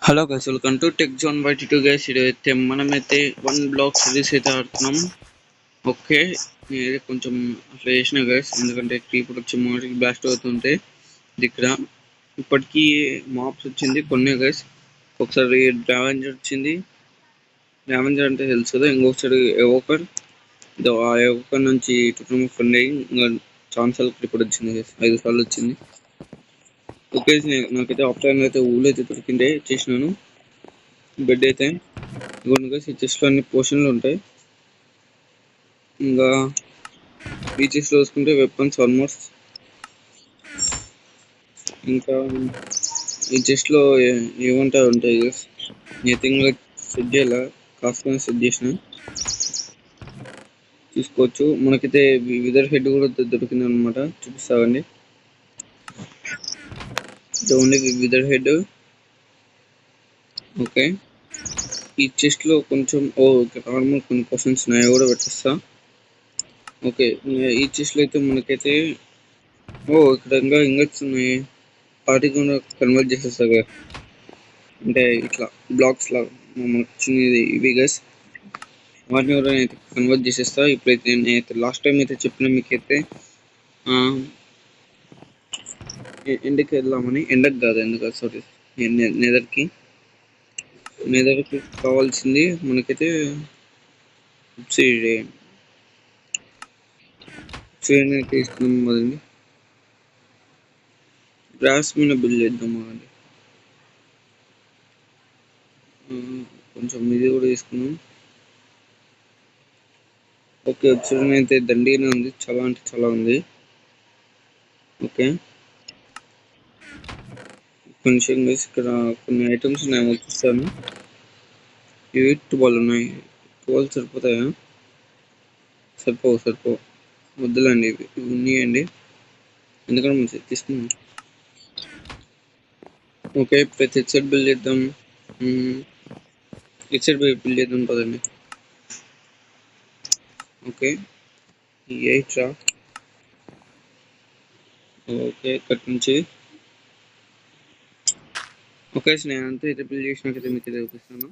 Hello guys, welcome to tech zone by Titu guys. ఇదైతే మనమైతే 1 black series అయితే ఆడుతున్నాం. ఓకే, నేనైతే కొంచెం అట్లా చేసిన గైస్, ఎందుకంటే ఇప్పుడు వచ్చి మార్నింగ్ బ్లాస్ట్ అవుతుంటే ఇక్కడ ఇప్పటికీ మాప్స్ వచ్చింది కొన్ని గైస్. ఒకసారి డ్రావెంజర్ వచ్చింది. డ్రావెంజర్ అంటే తెలుసు కదా. ఇంకొకసారి ఎవోకర్, ఆ ఎవోకర్ నుంచి కొన్ని ఇంకా ఛాన్సాల్ ఇప్పుడు వచ్చింది గైస్. 5 సార్లు వచ్చింది. ఓకే, నాకైతే ఆఫ్లైన్ అయితే ఊళ్ళో అయితే దొరికిందే చేసినాను. బెడ్ అయితే ఇదిగోండి, ఈ చెస్ట్లో అన్ని పోర్షన్లు ఉంటాయి. ఇంకా ఈ చెస్ట్లో చూసుకుంటే వెపన్స్ ఆల్మోస్ట్. ఇంకా ఈ చెస్ట్లో ఏముంటాయి ఉంటాయి. నేతింగ్ సెట్ చేయాల, కాస్ట్గా సెట్ చేసిన తీసుకోవచ్చు. మనకైతే విదర్ హెడ్ కూడా దొరికింది అనమాట, చూపిస్తామండి. ఓన్లీ విదర్ హెడ్. ఓకే, ఈ చెస్ట్లో కొంచెం నార్మల్ కొన్ని క్వశ్చన్స్ ఉన్నాయి, కూడా పెట్టేస్తా. ఓకే, ఈ చెస్ట్లో అయితే మనకైతే ఇక్కడ ఇంకా ఇంగట్స్ ఉన్నాయి. వాటి కూడా కన్వర్ట్ చేసేస్తా కదా, అంటే ఇట్లా బ్లాక్స్ లాగా మనకు వచ్చినది ఇవి గైస్. వాటిని కూడా నేనైతే కన్వర్ట్ చేసేస్తా. ఇప్పుడైతే నేనైతే లాస్ట్ టైం అయితే చెప్పిన మీకైతే ఎండకి వెళ్దామని. ఎండకు కాదు, ఎందుకు సారీ, నెదర్కి కావాల్సింది మనకైతే obsidian అయితే ఇస్తున్నాం కదండి. గ్రాస్ మీద బిల్డ్ చేద్దాం కదండి. కొంచెం ఇది కూడా తీసుకున్నాం. ఓకే, obsidian అయితే దండిగానే ఉంది, చాలా అంటే చాలా ఉంది. ఓకే, కొంచెం ఇక్కడ కొన్ని ఐటమ్స్ నేను చూస్తాను. ఇవి 12 ఉన్నాయి. 12 సరిపోతాయా? సరిపోవు వద్దులండి, ఇవి ఉన్నాయండి, ఎందుకంటే మంచి తీసుకున్నాం. ఓకే, ప్రతి హెడ్సెట్ బిల్డ్ చేద్దాం. హెడ్సెట్ బిల్డ్ చేద్దాం పదండి. ఓకే, ఈ 8 రా. ఓకే, ఇక్కడి నుంచి ఓకే, నేను అంతా అయితే బిల్డ్ చేసినాకైతే మీకు అయితే చూపిస్తాను.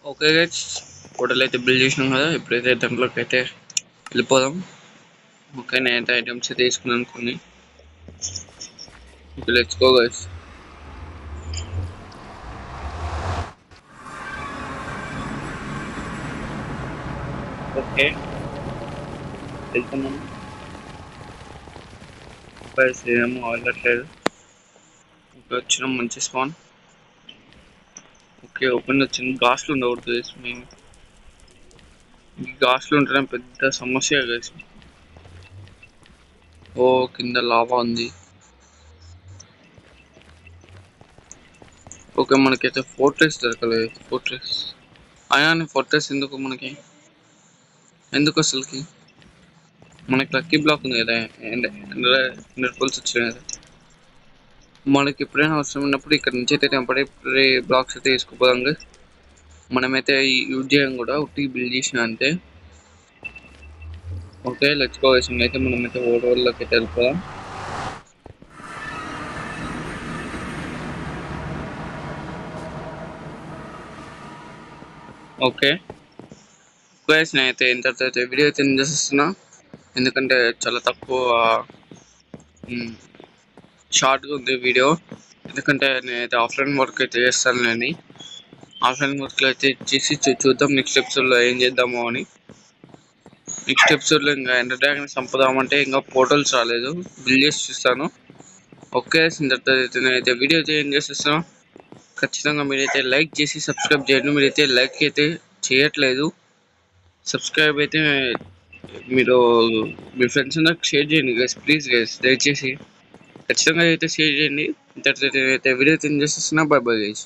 ఓకే గైస్, హోటల్ అయితే బిల్డ్ చేసినాం కదా. ఇప్పుడైతే దాంట్లోకి అయితే వెళ్ళిపోదాం. ఓకే, నేనైతే ఐటమ్స్ అయితే తీసుకున్నాను కొన్ని. Okay, let's go guys. Okay, వెళ్తున్నాం. గైస్ ఏమో వెళ్ళట్లేదు. ఓకే, వచ్చినాం, మంచి స్పాన్. ఓకే, ఓపెన్ వచ్చింది. గాస్లు ఉండకూడదు గైస్, మేము ఈ గాస్లు ఉంటేనే పెద్ద సమస్య గైస్. ఓ, కింద లావా ఉంది. ఓకే, మనకైతే ఫోర్ట్రెస్ దొరకలేదు. ఫోర్ట్రెస్ అయాన్ ఫోర్ట్రెస్ ఎందుకు మనకి? ఎందుకు అసలుకి? మనకి లక్కీ బ్లాక్ ఉంది కదా, 100 పుల్స్ వచ్చినాయి కదా. మనకి ఎప్పుడైనా అవసరం ఉన్నప్పుడు ఇక్కడ నుంచి అయితే టెంపరీ బ్లాక్స్ అయితే తీసుకుపోదాం. మనమైతే యూజ్ చేయం కూడా, ఉట్టి బిల్డ్ చేసిన అంతే. Okay, let's go guys. అయితే మనమైతే ఓవర్లోకి అయితే వెళ్ళిపోదాం. ఓకే గైస్, నేనైతే ఇంతటితో అయితే వీడియో అయితే చేస్తున్నా. ఎందుకంటే చాలా తక్కువ షార్ట్గా ఉంది వీడియో. ఎందుకంటే నేనైతే ఆఫ్లైన్ వర్క్ అయితే చేస్తాను. నేను ఆఫ్లైన్ వర్క్లో అయితే చేసి చూద్దాం నెక్స్ట్ ఎపిసోడ్లో ఏం చేద్దామో అని. నెక్స్ట్ ఎపిసోడ్లో ఇంకా ఎండర్ డ్రాగన్ చంపుదామంటే ఇంకా పోర్టల్స్ రాలేదు, బిల్డ్ చేసి చూస్తాను. ఓకే, ఇంతటితో అయితే నేనైతే వీడియో అయితే ఏం చేసేస్తాను. ఖచ్చితంగా మీరైతే లైక్ చేసి సబ్స్క్రైబ్ చేయండి. మీరైతే లైక్ అయితే చేయట్లేదు, సబ్స్క్రైబ్ అయితే మీరు మీ ఫ్రెండ్స్ అందరికి షేర్ చేయండి గైస్, ప్లీజ్ గైస్, దయచేసి ఖచ్చితంగా అయితే షేర్ చేయండి. ఇంతటితో అయితే వీడియో అయితే చేస్తున్నా. By bye guys.